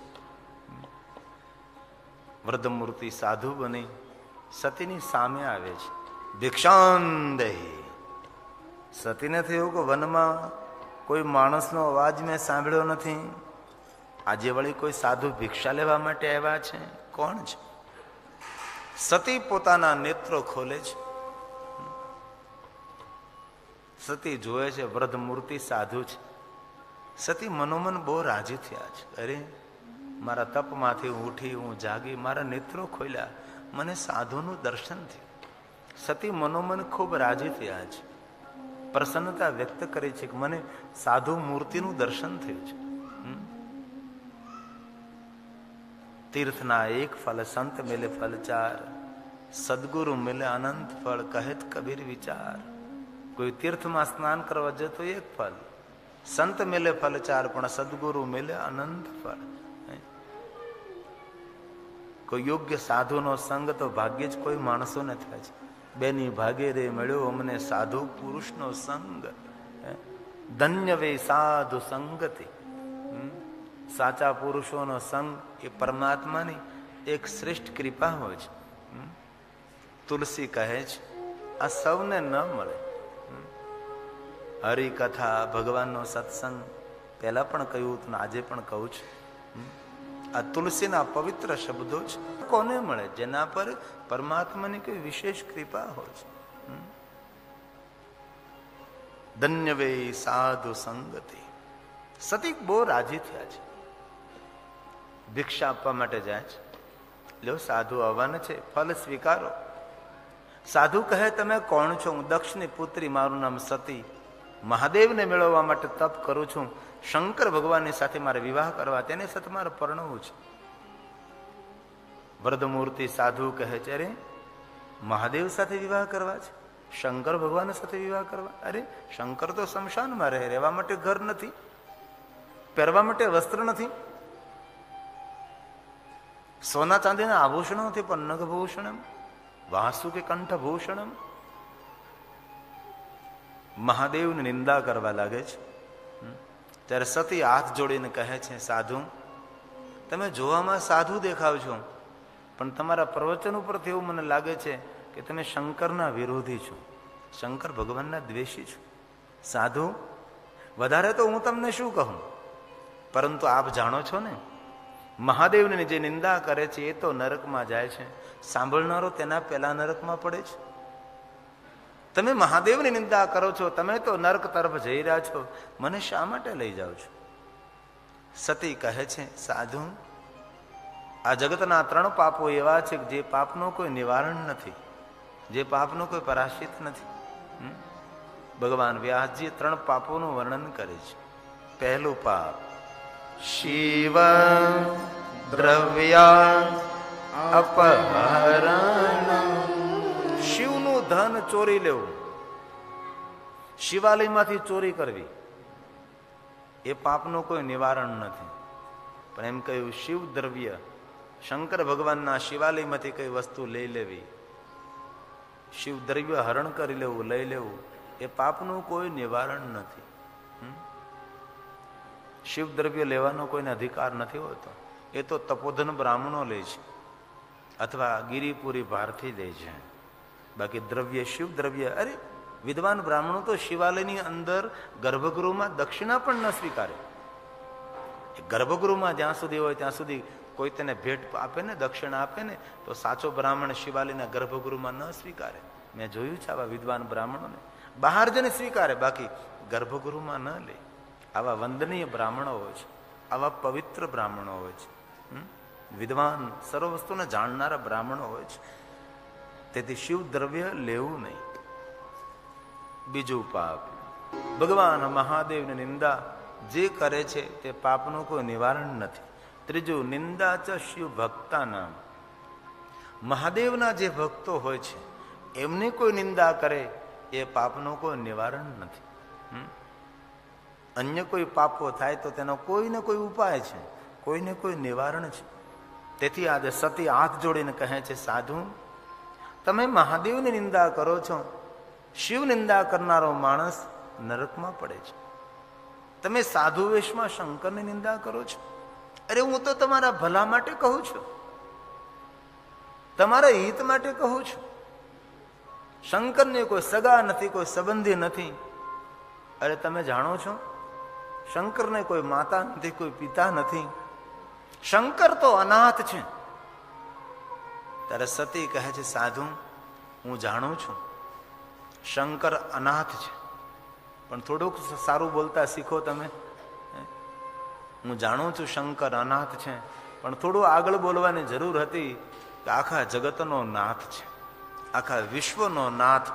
વૃદ્ધ મૂર્તિ સાધુ બની સતીની સામે આવે છે. ભિક્ષાંદેહી. સતીને થયું કે વનમાં કોઈ માણસનો અવાજ મેં સાંભળ્યો નથી, આજે વળી કોઈ સાધુ ભિક્ષા લેવા માટે આવ્યા છે, કોણ છે? સતી પોતાના નેત્રો ખોલે છે. સતી જોવે છે વૃદ્ધ મૂર્તિ સાધુ છે. સતી મનોમન બહુ રાજી થયા છે. અરે મારા તપમાંથી ઉઠી હું જાગી, મારા નેત્રો ખોલ્યા, મને સાધુનું દર્શન થયું. સતી મનોમન ખૂબ રાજી થયા છે. પ્રસન્નતા વ્યક્ત કરી છે કે મને સાધુ મૂર્તિનું દર્શન થયું છે. તીર્થના એક ફલ, સંત મિલે ફલ ચાર, સદગુરુ મિલે અનંત ફળ, કહેત કબીર વિચાર. કોઈ તીર્થમાં સ્નાન કરવા જતો તો એક ફળ, સંત મિલે ફલ ચાર, પણ સદગુરુ મિલે અનંત ફળ. કોઈ યોગ્ય સાધુનો સંગ તો ભાગ્યે જ કોઈ માણસોને થાય છે. બેની ભાગે રે મળ્યો અમને સાધુ પુરુષનો સંગ, ધન્ય વે સાધુ સંગતિ. સાચા પુરુષોનો સંગ એ પરમાત્માની એક શ્રેષ્ઠ કૃપા હોય છે. તુલસી કહે છે આ સૌને ન મળે. હરિકથા, ભગવાનનો સત્સંગ પહેલા પણ કહ્યું હતું, આજે પણ કહું છું. આ તુલસીના પવિત્ર શબ્દો છે. કોને મળે? જેના પર પરમાત્માની કોઈ વિશેષ કૃપા હોય છે. ધન્ય વે સાધુ સંગતિ. સતી બહુ રાજી થયા છે. ભિક્ષા આપવા માટે જાય છે. લ્યો સાધુ આવવાના છે, ફલ સ્વીકારો. સાધુ કહે તમે કોણ છો? હું દક્ષની પુત્રી, મારું નામ સતી, મહાદેવને મેળવવા માટે તપ કરું છું. શંકર ભગવાનની સાથે મારે વિવાહ કરવા, તેને સાથે મારે પરણવું છે. વરદમૂર્તિ સાધુ કહે છે, અરે મહાદેવ સાથે વિવાહ કરવા છે, શંકર ભગવાન સાથે વિવાહ કરવા? અરે શંકર તો શમશાનમાં રહે, રહેવા માટે ઘર નથી, પહેરવા માટે વસ્ત્ર નથી, સોના ચાંદીના આભૂષણો નથી, પણ નગભૂષણમ વાસુ કે કંઠભૂષણમ. મહાદેવની નિંદા કરવા લાગે છે. ત્યારે સતી હાથ જોડીને કહે છે, સાધુ તમે જોવામાં સાધુ દેખાવ છો, પણ તમારા પ્રવચન ઉપરથી એવું મને લાગે છે કે તમે શંકરના વિરોધી છો, શંકર ભગવાનના દ્વેષી છો. સાધુ વધારે તો હું તમને શું કહું, પરંતુ આપ જાણો છો ને, મહાદેવની જે નિંદા કરે છે એ તો નરકમાં જાય છે, સાંભળનારો તેના પહેલા નરકમાં પડે છે. તમે મહાદેવની નિંદા કરો છો, તમે તો નરક તરફ જઈ રહ્યા છો, મને શા માટે લઈ જાઓ છો? સતી કહે છે, સાધુ આ જગતના 3 પાપો એવા છે જે પાપનો કોઈ નિવારણ નથી, જે પાપનો કોઈ પરાશ્ચિત નથી. ભગવાન વ્યાસજી 3 પાપોનું વર્ણન કરે છે. પહેલું પાપ શિવ દ્રવ્ય અપહરણ, શિવનું ધન ચોરી લેવું, શિવાલયમાંથી ચોરી કરવી, એ પાપનું કોઈ નિવારણ નથી. પણ એમ કહ્યું શિવ દ્રવ્ય, શંકર ભગવાનના શિવાલયમાંથી કઈ વસ્તુ લઈ લેવી, શિવ દ્રવ્ય હરણ કરી લેવું, લઈ લેવું, એ પાપનું કોઈ નિવારણ નથી. શિવ દ્રવ્ય લેવાનો કોઈને અધિકાર નથી હોતો, એ તો તપોધન બ્રાહ્મણો લે છે અથવા ગિરિપુરી ભારથી દે છે. બાકી દ્રવ્ય, શિવ દ્રવ્ય, અરે વિદ્વાન બ્રાહ્મણો તો શિવાલયની અંદર ગર્ભગૃહમાં દક્ષિણા પણ ન સ્વીકારે. ગર્ભગૃહમાં જ્યાં સુધી હોય ત્યાં સુધી કોઈ તેને ભેટ આપે ને, દક્ષિણા આપે ને, તો સાચો બ્રાહ્મણ શિવાલયના ગર્ભગૃહમાં ન સ્વીકારે. મેં જોયું છે આવા વિદ્વાન બ્રાહ્મણોને, બહાર જઈને સ્વીકારે, બાકી ગર્ભગૃહમાં ન લે. આવા વંદનીય બ્રાહ્મણો હોય છે, આવા પવિત્ર બ્રાહ્મણો હોય છે, વિદ્વાન સર્વ વસ્તુને જાણનારા બ્રાહ્મણો હોય છે. તેથી શિવ દ્રવ્ય લેવું નહીં. બીજું પાપ ભગવાન મહાદેવની નિંદા જે કરે છે તે પાપનું કોઈ નિવારણ નથી. ત્રીજું નિંદા ચ શિવ ભક્તાનામ, મહાદેવના જે ભક્તો હોય છે એમની કોઈ નિંદા કરે એ પાપનું કોઈ નિવારણ નથી. અન્ય કોઈ પાપો થાય તો તેનો કોઈને કોઈ ઉપાય છે, કોઈને કોઈ નિવારણ છે. તેથી આજે સતી હાથ જોડીને કહે છે, સાધુ તમે મહાદેવની નિંદા કરો છો, શિવ નિંદા કરનારો માણસ નરકમાં પડે છે. તમે સાધુ વેશમાં શંકરની નિંદા કરો છો. અરે હું તો તમારા ભલા માટે કહું છું, તમારા હિત માટે કહું છું. શંકરને કોઈ સગા નથી, કોઈ સંબંધી નથી. અરે તમે જાણો છો શંકરને કોઈ માતા નથી, કોઈ પિતા નથી, શંકર તો અનાથ છે. ત્યારે સતી કહે છે, સાધુ હું જાણું છું શંકર અનાથ છે, પણ થોડુંક સારું બોલતા શીખો તમે. હું જાણું છું શંકર અનાથ છે, પણ થોડું આગળ બોલવાની જરૂર હતી કે આખા જગતનો નાથ છે, આખા વિશ્વનો નાથ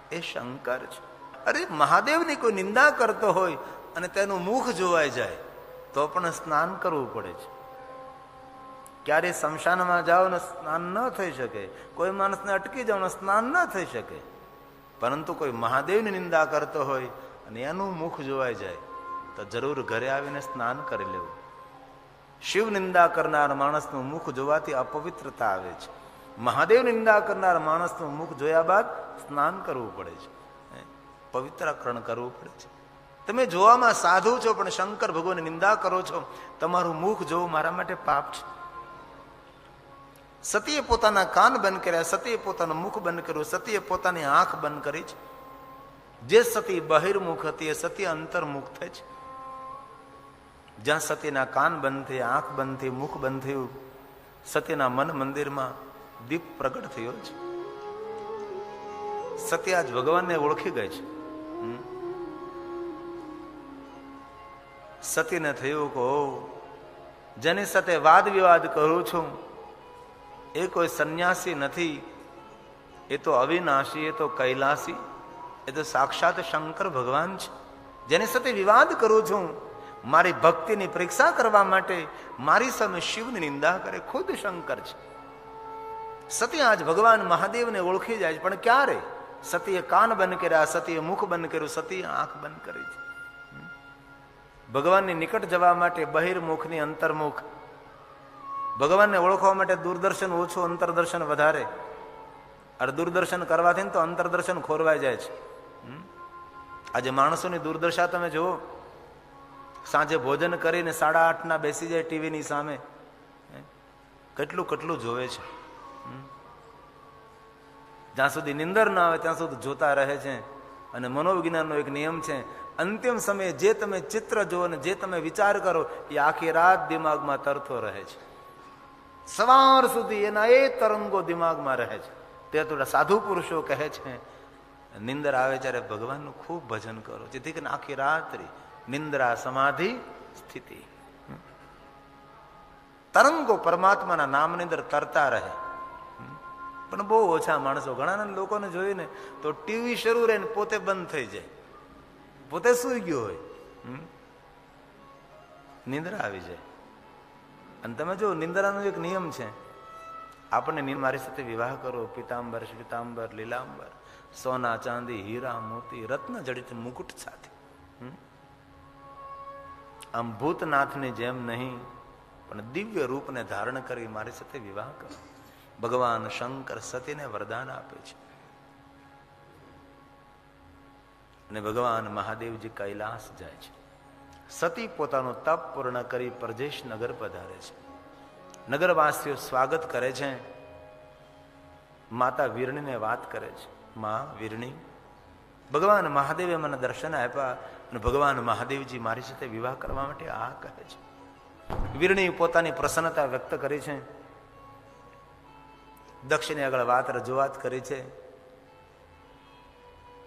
એ શંકર છે. અરે મહાદેવની કોઈ નિંદા કરતો હોય અને તેનું મુખ જોવાઈ જાય તો પણ સ્નાન કરવું પડે છે. ક્યારે શમશાનમાં જાઓ ને સ્નાન ન થઈ શકે, કોઈ માણસને અટકી જાઓ ને સ્નાન ન થઈ શકે, પરંતુ કોઈ મહાદેવની નિંદા કરતો હોય અને એનું મુખ જોવાઈ જાય તો જરૂર ઘરે આવીને સ્નાન કરી લેવું. શિવ નિંદા કરનાર માણસનું મુખ જોવાથી અપવિત્રતા આવે છે. મહાદેવ નિંદા કરનાર માણસનું મુખ જોયા બાદ સ્નાન કરવું પડે છે, પવિત્રકરણ કરવું પડે છે. તમે જોવામાં સાધુ છો પણ શંકર ભગવાનની નિંદા કરો છો, તમારું મુખ જોવું મારા માટે પાપ છે. સતીએ પોતાના કાન બંધ કર્યા, સતીએ પોતાનું મુખ બંધ કર્યું, સતીએ પોતાની આંખ બંધ કરી છે. જે સતી બહિર્મુખ હતી એ સતી અંતર્મુખ થઈ છે. જ્યાં સતીના કાન બંધ થઈ, આંખ બંધ થઈ, મુખ બંધ થયું, સતીના મન મંદિરમાં દીપ પ્રગટ થયો છે. સતી આજ ભગવાનને ઓળખી ગઈ છે. સતીને થયું કે જેની સાથે વાદ વિવાદ કરું છું એ કોઈ સંન્યાસી નથી, એ તો અવિનાશી, એ તો કૈલાસી, એ તો સાક્ષાત શંકર ભગવાન છે. જેની સાથે વિવાદ કરું છું, મારી ભક્તિની પરીક્ષા કરવા માટે મારી સામે શિવની નિંદા કરે, ખુદ શંકર છે. સતી આજ ભગવાન મહાદેવને ઓળખી જાય છે, પણ ક્યારે? સતીએ કાન બંધ કર્યા, સતીએ મુખ બંધ કર્યું, સતીએ આંખ બંધ કરી છે. ભગવાનની નિકટ જવા માટે બહિર્મુખની અંતર્મુખ, ભગવાનને ઓળખવા માટે દૂરદર્શન ઓછું, અંતરદર્શન વધારે. અરે દૂરદર્શન કરવાથી તો અંતરદર્શન ખોરવાઈ જાય છે. આજે માણસોની દુર્દશા તમે જુઓ, સાંજે ભોજન કરીને 8:30 બેસી જાય ટીવીની સામે, કેટલું કેટલું જોવે છે. જ્યાં સુધી નિંદર ના આવે ત્યાં સુધી જોતા રહે છે. અને મનોવિજ્ઞાનનો એક નિયમ છે, અંતિમ સમયે જે તમે ચિત્ર જુઓ ને જે તમે વિચાર કરો એ આખી રાત દિમાગમાં તરતો રહે છે. સવાર સુધી એના એ તરંગો દિમાગમાં રહે છે. તે થોડા સાધુ પુરુષો કહે છે, નિંદર આવે ત્યારે ભગવાનનું ખૂબ ભજન કરો, જેથી કરીને આખી રાત્રિ નિંદ્રા સમાધિ સ્થિતિ તરંગો પરમાત્માના નામની અંદર તરતા રહે. પણ બહુ ઓછા માણસો, ઘણા લોકોને જોઈને તો ટીવી શરૂ રહે ને પોતે બંધ થઈ જાય, પોતે સૂઈ ગયો હોય, નિંદ્રા આવી જાય. અને તમે જો નિંદ્રાનો એક નિયમ છે, આપણને મારી સાથે વિવાહ કરો, પિતાંબર શ્વેતાંબર લીલાંબર, સોના ચાંદી હીરા મોતી રત્ન જડિત મુકુટ સાથે, આમ ભૂતનાથની જેમ નહીં પણ દિવ્ય રૂપને ધારણ કરી મારી સાથે વિવાહ કરો. ભગવાન શંકર સતીને વરદાન આપે છે. અને ભગવાન મહાદેવજી કૈલાસ જાય છે. સતી પોતાનું તપ પૂર્ણ કરી પરજેશ નગર પધારે છે. નગરવાસીઓ સ્વાગત કરે છે. માતા વીરણીને વાત કરે છે, માં વીરણી, ભગવાન મહાદેવે મને દર્શન આપ્યા અને ભગવાન મહાદેવજી મારી સાથે વિવાહ કરવા માટે આ કહે છે. વીરણી પોતાની પ્રસન્નતા વ્યક્ત કરી છે. દક્ષની આગળ વાત રજૂઆત કરી છે.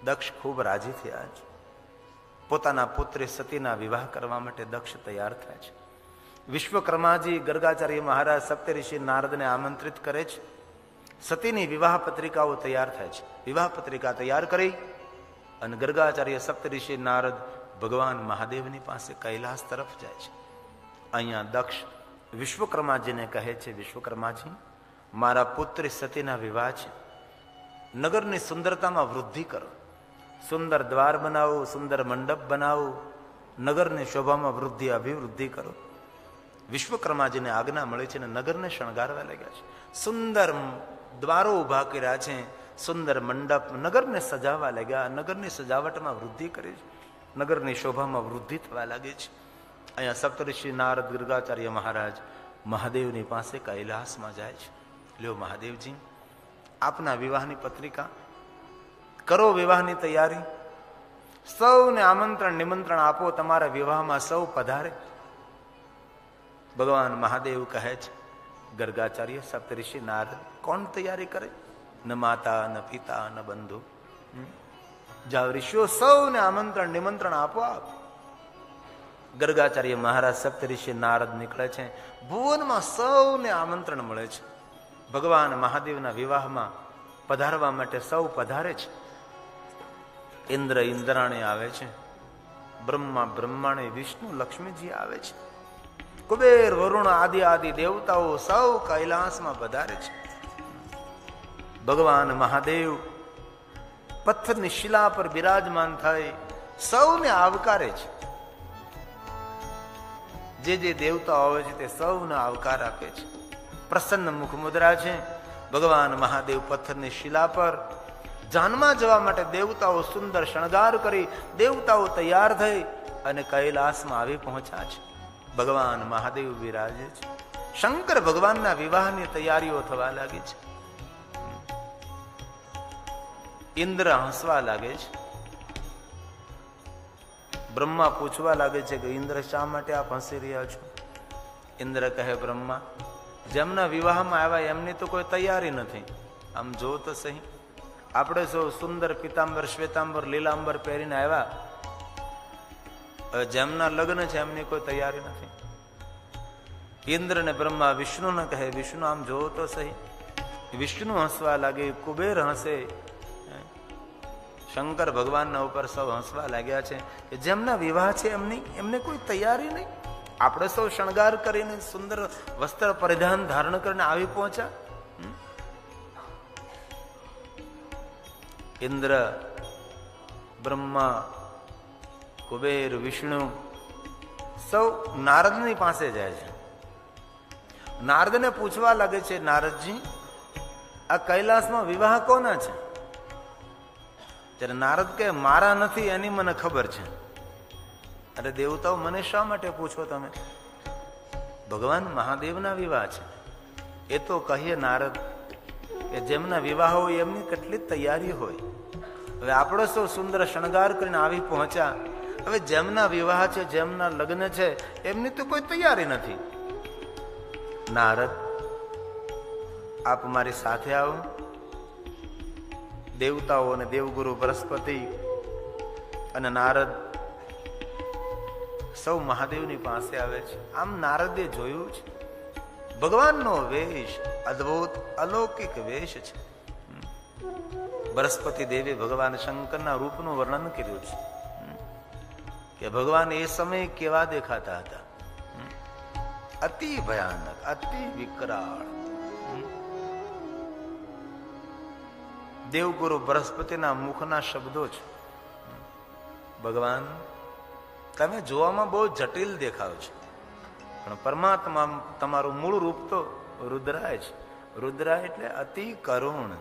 દક્ષ ખૂબ રાજી થયા છે. પોતાના પુત્રી સતીના વિવાહ કરવા માટે દક્ષ તૈયાર થાય છે. વિશ્વકર્માજી ગર્ગાચાર્ય મહારાજ સપ્તઋષિ નારદને આમંત્રિત કરે છે. સતીની વિવાહ પત્રિકાઓ તૈયાર થાય છે. વિવાહ પત્રિકા તૈયાર કરી અને ગર્ગાચાર્ય સપ્તઋષિ નારદ ભગવાન મહાદેવની પાસે કૈલાસ તરફ જાય છે. અહીંયા દક્ષ વિશ્વકર્માજીને કહે છે, વિશ્વકર્માજી, મારા પુત્રી સતીના વિવાહ છે, નગરની સુંદરતામાં વૃદ્ધિ કરો, સુંદર દ્વાર બનાવો, સુંદર મંડપ બનાવો, નગરની શોભામાં વૃદ્ધિ અભિવૃદ્ધિ કરો. વિશ્વકર્માજીને આજ્ઞા મળે છે અને નગરને શણગારવા લાગ્યા છે. સુંદર દ્વારો ઉભા કર્યા છે, સુંદર મંડપ, નગરને સજાવવા લાગ્યા, નગરની સજાવટમાં વૃદ્ધિ કરી છે, નગરની શોભામાં વૃદ્ધિ થવા લાગે છે. અહીંયા સપ્તઋષિ નારદ ગર્ગાચાર્ય મહારાજ મહાદેવની પાસે કૈલાસમાં જાય છે. લ્યો મહાદેવજી, આપના વિવાહની પત્રિકા, કરો વિવાહની તૈયારી, સૌને આમંત્રણ નિમંત્રણ આપો, તમારા વિવાહમાં સૌ પધારે. ભગવાન મહાદેવ કહે છે, ગર્ગાચાર્ય સપ્તઋષિ નારદ, કોણ તૈયારી કરે? ન માતા, ન પિતા, ન બંધુ. જાઓ ઋષિઓ, સૌને આમંત્રણ નિમંત્રણ આપો. આપ ગર્ગાચાર્ય મહારાજ સપ્તઋષિ નારદ નીકળે છે. ભુવનમાં સૌને આમંત્રણ મળે છે. ભગવાન મહાદેવના વિવાહમાં પધારવા માટે સૌ પધારે છે. ઇન્દ્ર ઇન્દ્રાણી આવે છે, બ્રહ્મા બ્રહ્માણી, વિષ્ણુ લક્ષ્મીજી આવે છે, કુબેર વરુણ આદિ આદિ દેવતાઓ સૌ કૈલાસમાં પધારે છે. ભગવાન મહાદેવ પથ્થરની શિલા પર બિરાજમાન થઈ સૌને આવકારે છે. જે જે દેવતાઓ આવે છે તે સૌને આવકાર આપે છે. પ્રસન્ન મુખ મુદ્રા છે. ભગવાન મહાદેવ પથ્થરની શિલા પર જાનમાં જવા માટે દેવતાઓ સુંદર શણગાર કરી, દેવતાઓ તૈયાર થઈ અને કૈલાસમાં આવી પહોંચ્યા છે. ભગવાન મહાદેવ બિરાજે છે. શંકર ભગવાનના વિવાહની તૈયારીઓ થવા લાગી છે. ઇન્દ્ર હસવા લાગે છે. બ્રહ્મા પૂછવા લાગે છે કે ઇન્દ્ર શા માટે આપ હસી રહ્યા છો? ઇન્દ્ર કહે, બ્રહ્મા, જેમના વિવાહમાં આવ્યા એમની તો કોઈ તૈયારી નથી. આમ જો તો સહી, આપણે સૌ સુંદર પિતાંબર શ્વેતાંબર લીલાંબર પહેરીને આવ્યા, જેમના લગ્ન છે એમની કોઈ તૈયારી નથી. ઇન્દ્ર ને બ્રહ્મા વિષ્ણુને કહે, વિષ્ણુ આમ જોવો તો સહી. વિષ્ણુ હસવા લાગે, કુબેર હસે, શંકર ભગવાનના ઉપર સૌ હસવા લાગ્યા છે કે જેમના વિવાહ છે એમને કોઈ તૈયારી નહીં. આપણે સૌ શણગાર કરીને સુંદર વસ્ત્ર પરિધાન ધારણ કરીને આવી પહોંચ્યા. ઇન્દ્ર, બ્રહ્મા, કુબેર, વિષ્ણુ સૌ નારદની પાસે જાય છે. નારદને પૂછવા લાગે છે, નારદજી આ કૈલાસમાં વિવાહ કોના છે? ત્યારે નારદ કે મારા નથી, એની મને ખબર છે. અરે દેવતાઓ, મને શા માટે પૂછો તમે? ભગવાન મહાદેવના વિવાહ છે. એ તો કહીએ નારદ કે જેમના વિવાહ હોય એમની કેટલી તૈયારી હોય. હવે આપણો સૌ સુંદર શણગાર કરીને આવી પહોંચ્યા. હવે જેમના વિવાહ છે, જેમના લગ્ન છે, એમની તો કોઈ તૈયારી નથી. નારદ, આપ મારી સાથે આવો. દેવતાઓ અને દેવગુરુ બૃહસ્પતિ અને નારદ સૌ મહાદેવની પાસે આવે છે. આમ નારદે જોયું છે ભગવાનનો વેશ અદ્ભુત અલૌકિક વેશ છે. બૃહસ્પતિ દેવે ભગવાન શંકરના રૂપનું વર્ણન કર્યું છે કે ભગવાન એ સમયે કેવા દેખાતા હતા. અતિ ભયાનક, અતિ વિકરાળ. દેવગુરુ બૃહસ્પતિના મુખના શબ્દો છે, ભગવાન તમે જોવામાં બહુ જટિલ દેખાવ છો, પણ પરમાત્મા તમારું મૂળ રૂપ તો રુદ્રાય છે. રુદ્રાય એટલે અતિ કરુણ,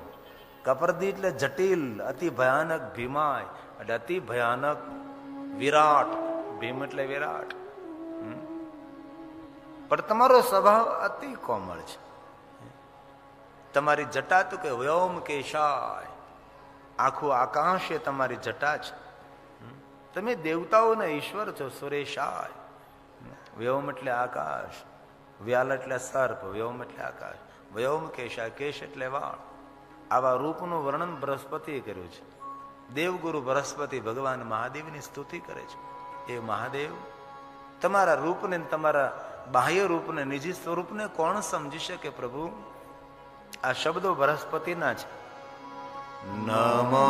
કપરદી એટલે જટિલ, અતિ ભયાનક ભીમાય એટલે અતિ ભયાનક વિરાટ. ભીમ એટલે વિરાટ. પણ તમારો સ્વભાવ અતિ કોમળ છે. તમારી જટા તો કે વ્યોમ કેશાય, આખું આકાશ એ તમારી જટા છે. તમે દેવતાઓના ઈશ્વર છો. સુરેશાય, વ્યોમ એટલે આકાશ, વ્યાલ એટલે સર્પ, વ્યોમ એટલે આકાશ, વ્યોમ કેશાય, કેશ એટલે વાળ. આવા રૂપનું વર્ણન બૃહસ્પતિએ કર્યું છે. દેવગુરુ બૃહસ્પતિ ભગવાન મહાદેવની સ્તુતિ કરે છે. એ મહાદેવ, તમારા રૂપને, તમારા બાહ્ય રૂપને, નિજી સ્વરૂપને કોણ સમજી શકે પ્રભુ? આ શબ્દો બૃહસ્પતિના છે. નમો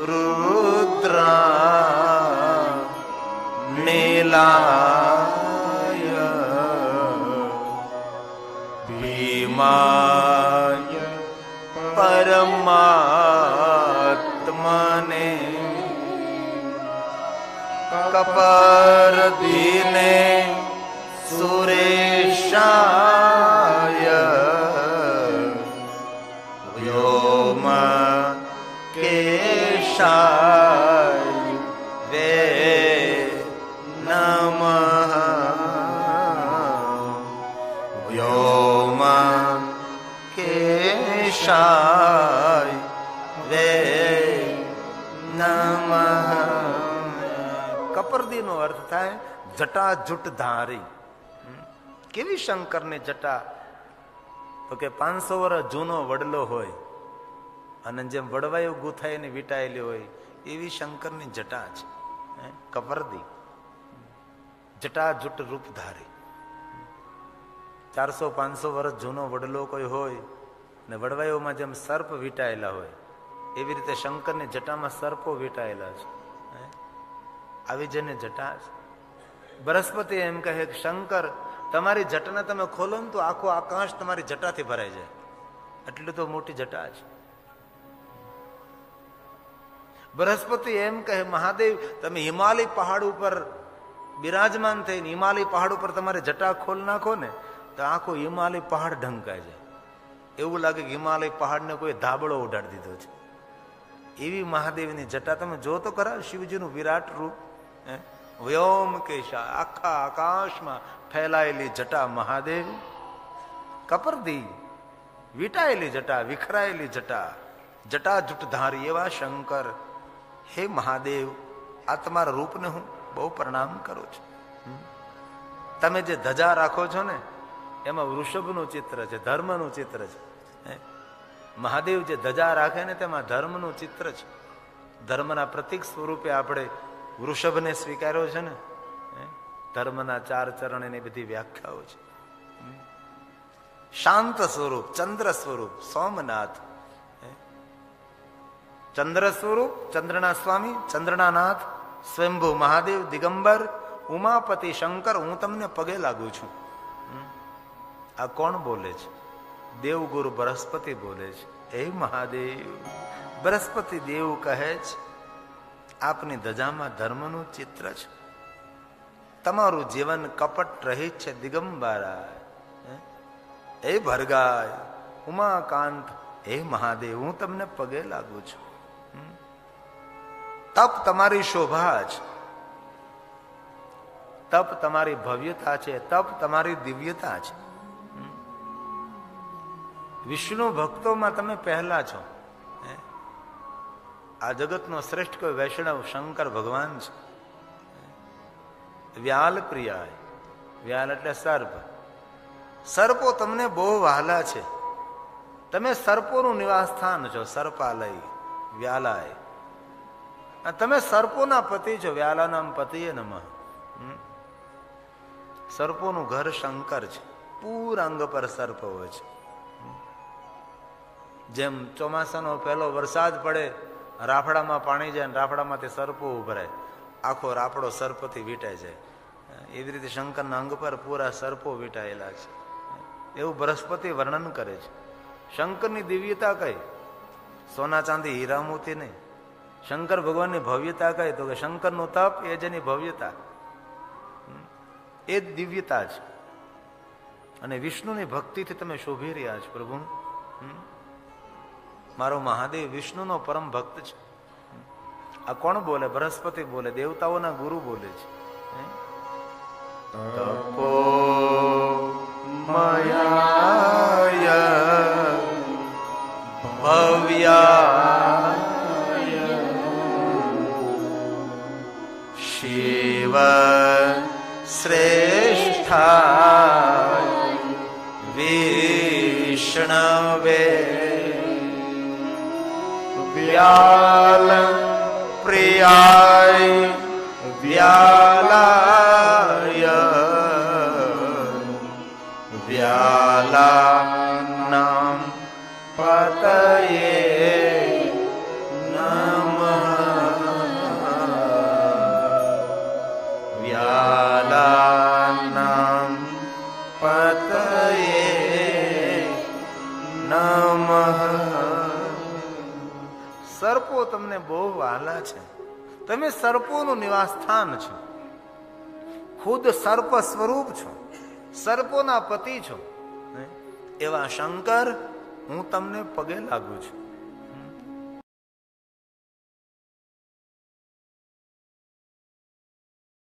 રુદ્રા નીલાય ભીમાય પરમાત્મને કપરદીને સુરેશાય વ્યોમ કેશાય વે નમઃ વ્યોમ કેશાય વે નમઃ. કપરદી નો અર્થ થાય જટા જૂટ ધારી. કેવી શંકરની જટા? તો કે 500 વર્ષ જૂનો વડલો હોય અને જેમ વડવાયું ગૂંથાઈને વીંટાયેલી હોય એવી શંકરની જટા છે. કપરદી, જટા જૂટ રૂપધારી. 400-500 વર્ષ જૂનો વડલો કોઈ હોય ને વડવાયોમાં જેમ સર્પ વીંટાયેલા હોય એવી રીતે શંકરની જટામાં સર્પો વીંટાયેલા છે. આવી જેને જટા છે. બૃહસ્પતિ એમ કહે કે શંકર, તમારી જટાને તમે ખોલો ને તો આખો આકાશ તમારી જટાથી ભરાઈ જાય. એટલી તો મોટી જટા છે. બૃહસ્પતિ એમ કહે મહાદેવ, તમે હિમાલય પહાડ ઉપર બિરાજમાન થઈને હિમાલય પહાડ ઉપર તમારે જટા ખોલ નાખો ને તો આખો હિમાલય પહાડ ઢંકાઈ જાય. એવું લાગે કે હિમાલય પહાડને કોઈ ધાબળો ઉડાડી દીધો છે. એવી મહાદેવની જટા તમે જો તો ખરા. શિવજીનું વિરાટ રૂપ, વ્યોમ કેશા, આખા આકાશમાં ફેલાયેલી જટા મહાદેવ. કપરદી, વીંટાયેલી જટા, વિખરાયેલી જટા, જટા જૂટધારી એવા શંકર. હે મહાદેવ, આ તમારા રૂપને હું બહુ પ્રણામ કરું છું. તમે જે ધજા રાખો છો ને એમાં વૃષભનું ચિત્ર છે, ધર્મનું ચિત્ર છે. મહાદેવ જે ધજા રાખે ને તેમાં ધર્મનું ચિત્ર છે. ધર્મના પ્રતીક સ્વરૂપે આપણે વૃષભને સ્વીકાર્યો છે ને. ધર્મના 4 ચરણ એની બધી વ્યાખ્યાઓ છે. શાંત સ્વરૂપ, ચંદ્ર સ્વરૂપ સોમનાથ. ચંદ્ર સ્વરૂપ, ચંદ્રના સ્વામી, ચંદ્રના નાથ, સ્વયંભુ મહાદેવ, દિગંબર, ઉમાપતિ શંકર, હું તમને પગે લાગુ છું. આ કોણ બોલે છે? દેવગુરુ બૃહસ્પતિ બોલે છે. હે મહાદેવ, બૃહસ્પતિ દેવ કહે છે આપની ધજામાં ધર્મનું ચિત્ર છે, તમારું જીવન કપટ રહિત છે દિગંબરા. હે ભરગાય, ઉમાકાંત, હે મહાદેવ, હું તમને પગે લાગુ છું. તપ તમારી શોભા છે, તપ તમારી ભવ્યતા છે, તપ તમારી દિવ્યતા છે. વિષ્ણુ ભક્તોમાં તમે પહેલા છો. આ જગતનો શ્રેષ્ઠ કોઈ વૈષ્ણવ શંકર ભગવાન છે. વ્યાલ પ્રિયાય, વ્યાલ એટલે સર્પ. સર્પો તમને બહુ વહાલા છે, તમે સર્પોનું નિવાસ સ્થાન છો. સર્પાલય, વ્યાલાય, તમે સર્પોના પતિ છો. વ્યાલાનામ પતિએ નમઃ. સર્પોનું ઘર શંકર છે, પૂર અંગ પર સર્પ હોય છે. જેમ ચોમાસાનો પહેલો વરસાદ પડે, રાફડામાં પાણી જાય ને રાફડામાંથી સર્પો ઉભરાય, આખો રાફડો સર્પથી વીંટાઈ જાય. એવી રીતે શંકરના અંગ પર પૂરા સર્પો વીંટાયેલા છે. એવું બૃહસ્પતિ વર્ણન કરે છે. શંકરની દિવ્યતા કઈ? સોના ચાંદી હીરા મોતી નહીં. શંકર ભગવાનની ભવ્યતા કઈ? તો કે શંકરનું તપ એ જેની ભવ્યતા, એ જ દિવ્યતા છે. અને વિષ્ણુની ભક્તિથી તમે શોભી રહ્યા છો. પ્રભુ, મારો મહાદેવ વિષ્ણુનો પરમ ભક્ત છે. આ કોણ બોલે? બૃહસ્પતિ બોલે, દેવતાઓના ગુરુ બોલે છે. તપો મયાય ભવ્યાય શિવ શ્રેષ્ઠાય વિષ્ણવે વ્યાલ પ્રિયાય વ્યાલાય વ્યાલાનામ પતયે નમઃ. વ્યાલાનામ પતયે નમઃ. સર્પો તમને બહુ વહાલા છે, તમે સર્પોનું નિવાસ સ્થાન છો. ખુદ સર્પ સ્વરૂપ છો, સર્પોના પતિ છો. એવા શંકર, હું તમને પગે લાગુ છું.